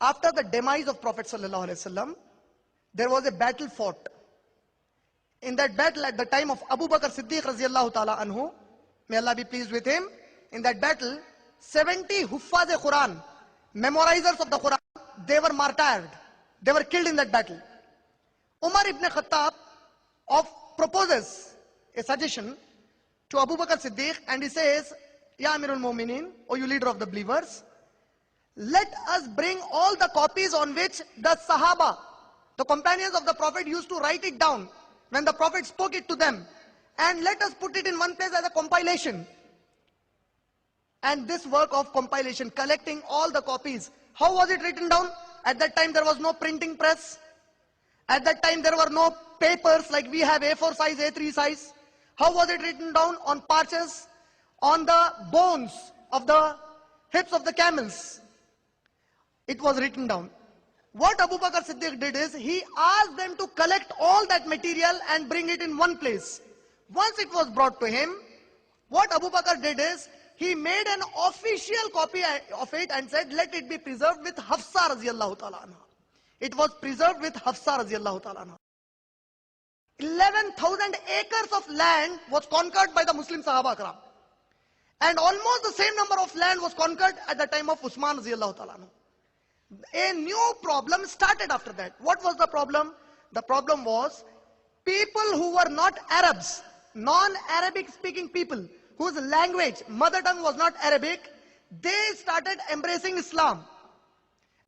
After the demise of Prophet sallallahu alaihi wasallam, there was a battle fought. In that battle, at the time of Abu Bakr Siddiq radiyallahu ta'ala anhu, may Allah be pleased with him, in that battle, 70 Huffaz-e-Quran, memorizers of the Quran, they were martyred. They were killed in that battle. Umar ibn Khattab proposes a suggestion to Abu Bakr Siddiq, and he says, Ya Amirul Mu'mineen, O you leader of the believers, let us bring all the copies on which the Sahaba, the companions of the Prophet, used to write it down when the Prophet spoke it to them, and let us put it in one place as a compilation. And this work of compilation, collecting all the copies, how was it written down? At that time there was no printing press. At that time there were no papers like we have, A4 size, A3 size. How was it written down? On parches, on the bones of the hips of the camels. It was written down. What Abu Bakr Siddiq did is, he asked them to collect all that material and bring it in one place. Once it was brought to him, what Abu Bakr did is, he made an official copy of it and said, let it be preserved with Hafsa radiyallahu ta'ala anha. It was preserved with Hafsa radiyallahu ta'ala anha. 11,000 acres of land was conquered by the Muslim Sahaba Akram. And almost the same number of land was conquered at the time of Usman radiyallahu ta'ala anha. A new problem started after that. What was the problem? The problem was, people who were not Arabs, non-Arabic speaking people, whose language, mother tongue was not Arabic, they started embracing Islam.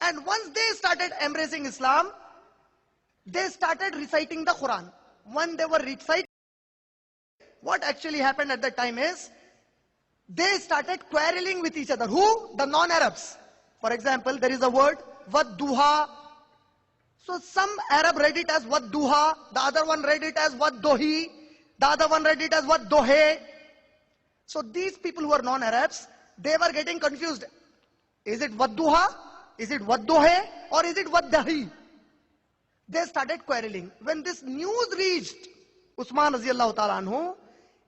And once they started embracing Islam, they started reciting the Quran. When they were reciting, what actually happened at that time is, they started quarreling with each other. Who? The non-Arabs. For example, there is a word, Wadduha. So some Arab read it as Wadduha, the other one read it as Waddohi, the other one read it as Waddohe. So these people who are non-Arabs, they were getting confused. Is it Wadduha? Is it Waddohe? Or is it Waddahi? They started quarreling. When this news reached Usman radiyallahu ta'ala anhu,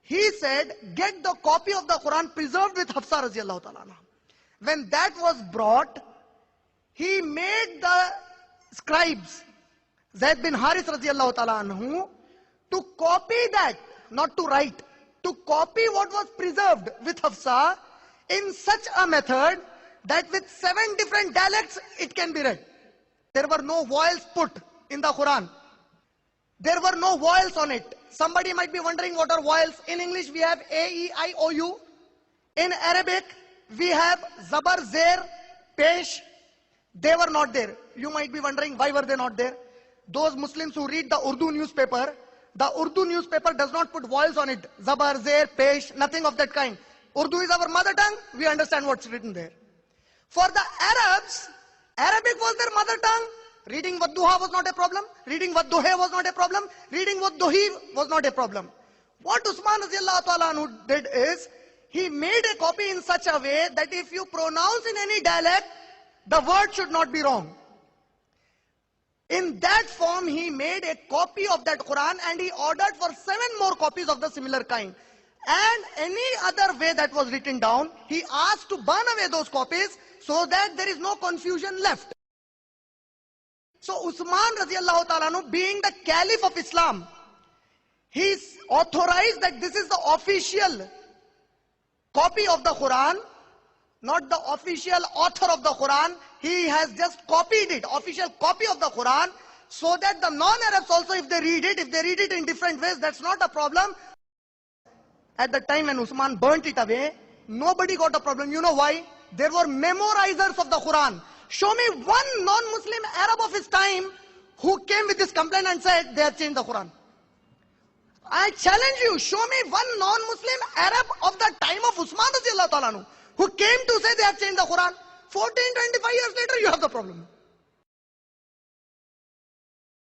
he said, get the copy of the Quran preserved with Hafsa radiyallahu ta'ala anha. When that was brought, he made the scribes, Zayd bin Harith radiyallahu ta'ala anhu, to copy that, not to write, to copy what was preserved with Hafsa in such a method that with 7 different dialects it can be read. There were no vowels put in the Quran. There were no vowels on it. Somebody might be wondering what are vowels. In English we have A, E, I, O, U. In Arabic we have Zabar, Zer, Pesh. They were not there. You might be wondering why were they not there. Those Muslims who read the Urdu newspaper, the Urdu newspaper does not put vowels on it. Zabar, Zer, Pesh, nothing of that kind. Urdu is our mother tongue. We understand what's written there. For the Arabs, Arabic was their mother tongue. Reading Wadduha was not a problem. Reading Waddohe was not a problem. Reading Waddohi was not a problem. What Usman radiyallahu ta'ala anhu did is, he made a copy in such a way that if you pronounce in any dialect, the word should not be wrong. In that form, he made a copy of that Quran and he ordered for 7 more copies of the similar kind. And any other way that was written down, he asked to burn away those copies so that there is no confusion left. So Usman radiyallahu ta'ala anhu, being the Caliph of Islam, he authorized that this is the official copy of the Quran, not the official author of the Quran. He has just copied it, official copy of the Quran, so that the non-Arabs also, if they read it in different ways, that's not a problem. At the time when Usman burnt it away, nobody got a problem. You know why? There were memorizers of the Quran. Show me one non-Muslim Arab of his time who came with this complaint and said they have changed the Quran. I challenge you, show me one non-Muslim Arab of the time of Usman radiyallahu ta'ala anhu who came to say they have changed the Quran. 14, 25 years later, you have the problem.